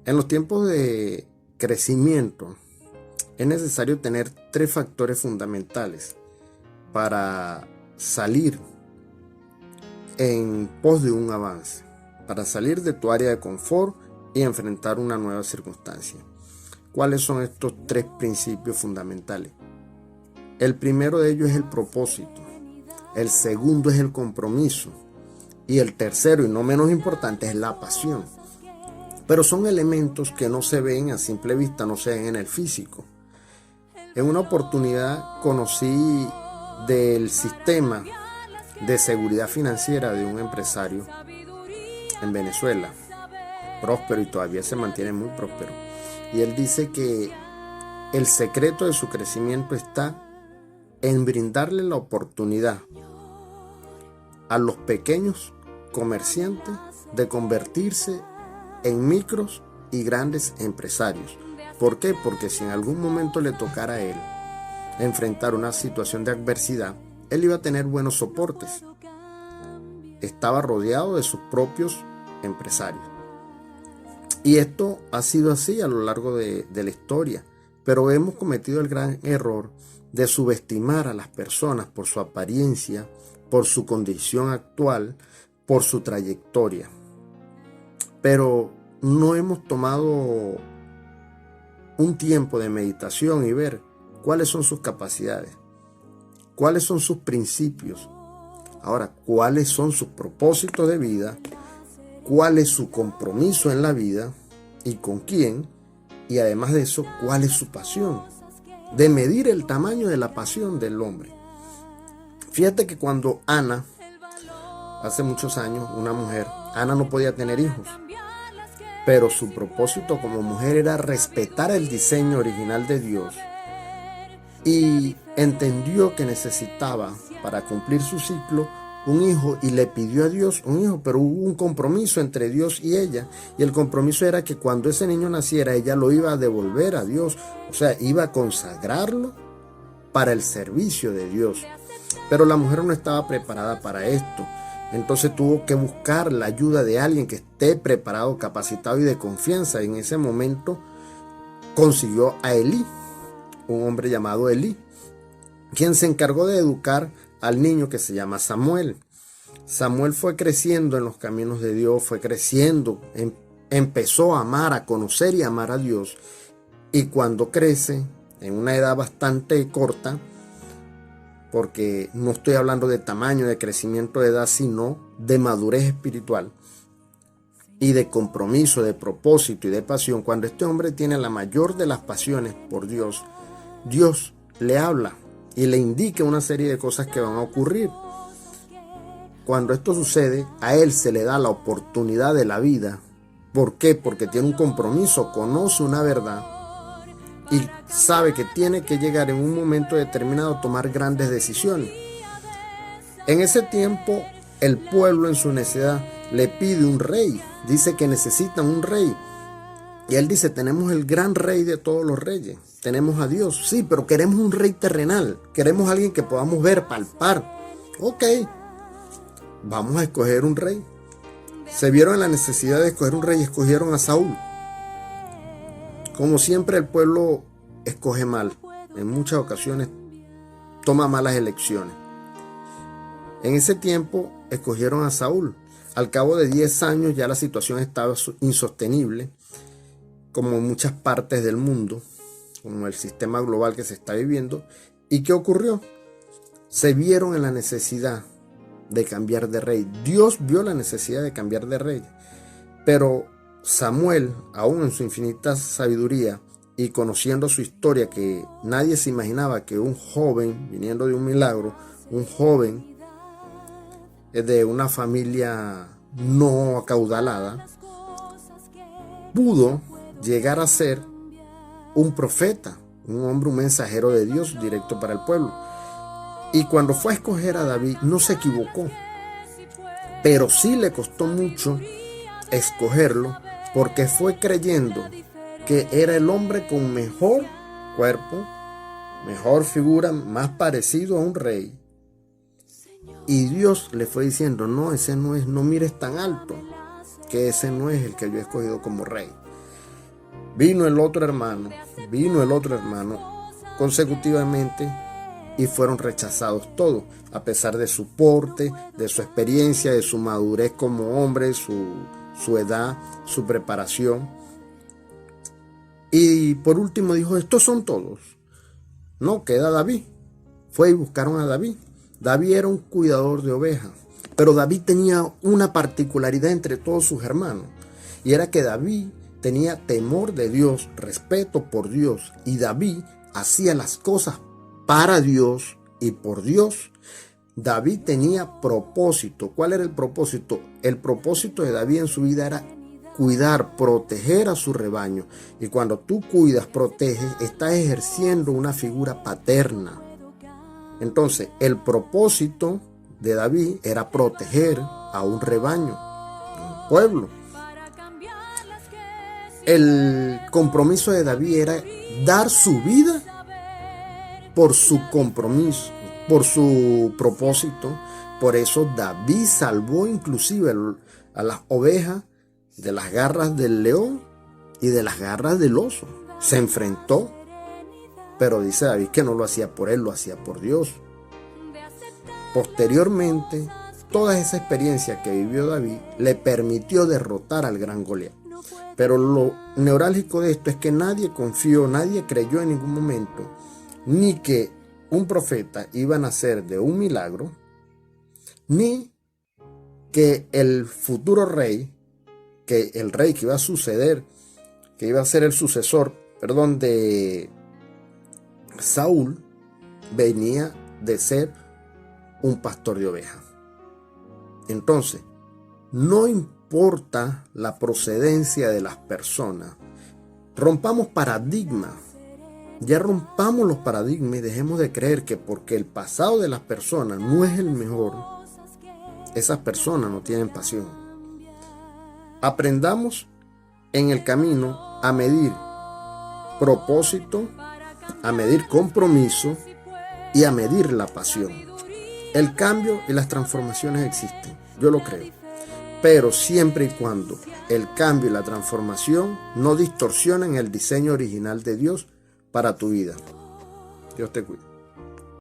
En los tiempos de crecimiento es necesario tener 3 factores fundamentales para salir en pos de un avance, para salir de tu área de confort y enfrentar una nueva circunstancia. ¿Cuáles son estos 3 principios fundamentales? El primero de ellos es el propósito, el segundo es el compromiso y el tercero, y no menos importante, es la pasión. Pero son elementos que no se ven a simple vista, no se ven en el físico. En una oportunidad conocí del sistema de seguridad financiera de un empresario en Venezuela, próspero, y todavía se mantiene muy próspero. Y él dice que el secreto de su crecimiento está en brindarle la oportunidad a los pequeños comerciantes de convertirse en micros y grandes empresarios. ¿Por qué? Porque si en algún momento le tocara a él enfrentar una situación de adversidad, él iba a tener buenos soportes. Estaba rodeado de sus propios empresarios. Y esto ha sido así a lo largo de la historia, pero hemos cometido el gran error de subestimar a las personas por su apariencia, por su condición actual, por su trayectoria. Pero no hemos tomado un tiempo de meditación y ver cuáles son sus capacidades, cuáles son sus principios, ahora cuáles son sus propósitos de vida, cuál es su compromiso en la vida y con quién, y además de eso, cuál es su pasión, de medir el tamaño de la pasión del hombre. Fíjate que cuando Ana, hace muchos años, una mujer, Ana no podía tener hijos, pero su propósito como mujer era respetar el diseño original de Dios y entendió que necesitaba para cumplir su ciclo un hijo y le pidió a Dios un hijo, pero hubo un compromiso entre Dios y ella, y el compromiso era que cuando ese niño naciera ella lo iba a devolver a Dios, o sea, iba a consagrarlo para el servicio de Dios. Pero la mujer no estaba preparada para esto, entonces tuvo que buscar la ayuda de alguien que esté preparado, capacitado y de confianza. En ese momento consiguió a Elí, un hombre llamado Elí, quien se encargó de educar al niño que se llama Samuel. Samuel fue creciendo en los caminos de Dios, fue creciendo, empezó a amar, a conocer y amar a Dios. Y cuando crece, en una edad bastante corta, porque no estoy hablando de tamaño, de crecimiento de edad, sino de madurez espiritual y de compromiso, de propósito y de pasión, cuando este hombre tiene la mayor de las pasiones por Dios, Dios le habla y le indica una serie de cosas que van a ocurrir. Cuando esto sucede, a él se le da la oportunidad de la vida. ¿Por qué? Porque tiene un compromiso, conoce una verdad y sabe que tiene que llegar en un momento determinado a tomar grandes decisiones. En ese tiempo, el pueblo en su necedad le pide un rey. Dice que necesitan un rey. Y él dice, tenemos el gran rey de todos los reyes. Tenemos a Dios. Sí, pero queremos un rey terrenal. Queremos a alguien que podamos ver, palpar. Ok, vamos a escoger un rey. Se vieron en la necesidad de escoger un rey y escogieron a Saúl. Como siempre, el pueblo escoge mal. En muchas ocasiones toma malas elecciones. En ese tiempo escogieron a Saúl. Al cabo de 10 años ya la situación estaba insostenible, como en muchas partes del mundo, como el sistema global que se está viviendo. ¿Y qué ocurrió? Se vieron en la necesidad de cambiar de rey. Dios vio la necesidad de cambiar de rey. Pero Samuel, aún en su infinita sabiduría y conociendo su historia, que nadie se imaginaba que un joven, viniendo de un milagro, un joven de una familia no acaudalada, pudo llegar a ser un profeta, un hombre, un mensajero de Dios directo para el pueblo. Y cuando fue a escoger a David, no se equivocó, pero sí le costó mucho escogerlo, porque fue creyendo que era el hombre con mejor cuerpo, mejor figura, más parecido a un rey. Y Dios le fue diciendo, no mires tan alto, que ese no es el que yo he escogido como rey. vino el otro hermano consecutivamente y fueron rechazados todos, a pesar de su porte, de su experiencia, de su madurez como hombre, su edad, su preparación. Y por último dijo, estos son todos. No, queda David. Fue y buscaron a David. David era un cuidador de ovejas, pero David tenía una particularidad entre todos sus hermanos, y era que David tenía temor de Dios, respeto por Dios, y David hacía las cosas para Dios y por Dios. David tenía propósito. ¿Cuál era el propósito? El propósito de David en su vida era cuidar, proteger a su rebaño. Y cuando tú cuidas, proteges, estás ejerciendo una figura paterna. Entonces, el propósito de David era proteger a un rebaño, a un pueblo. El compromiso de David era dar su vida por su compromiso, por su propósito. Por eso David salvó inclusive a las ovejas de las garras del león y de las garras del oso. Se enfrentó, pero dice David que no lo hacía por él, lo hacía por Dios. Posteriormente, toda esa experiencia que vivió David le permitió derrotar al gran Goliat. Pero lo neurálgico de esto es que nadie confió, nadie creyó en ningún momento, ni que un profeta iba a nacer de un milagro, ni que el futuro rey, que el rey que iba a suceder, que iba a ser el sucesor, de Saúl, venía de ser un pastor de ovejas. Entonces, no importa la procedencia de las personas, rompamos paradigmas. Ya rompamos los paradigmas y dejemos de creer que porque el pasado de las personas no es el mejor, esas personas no tienen pasión. Aprendamos en el camino a medir propósito, a medir compromiso y a medir la pasión. El cambio y las transformaciones existen, yo lo creo, pero siempre y cuando el cambio y la transformación no distorsionen el diseño original de Dios para tu vida. Dios te cuide.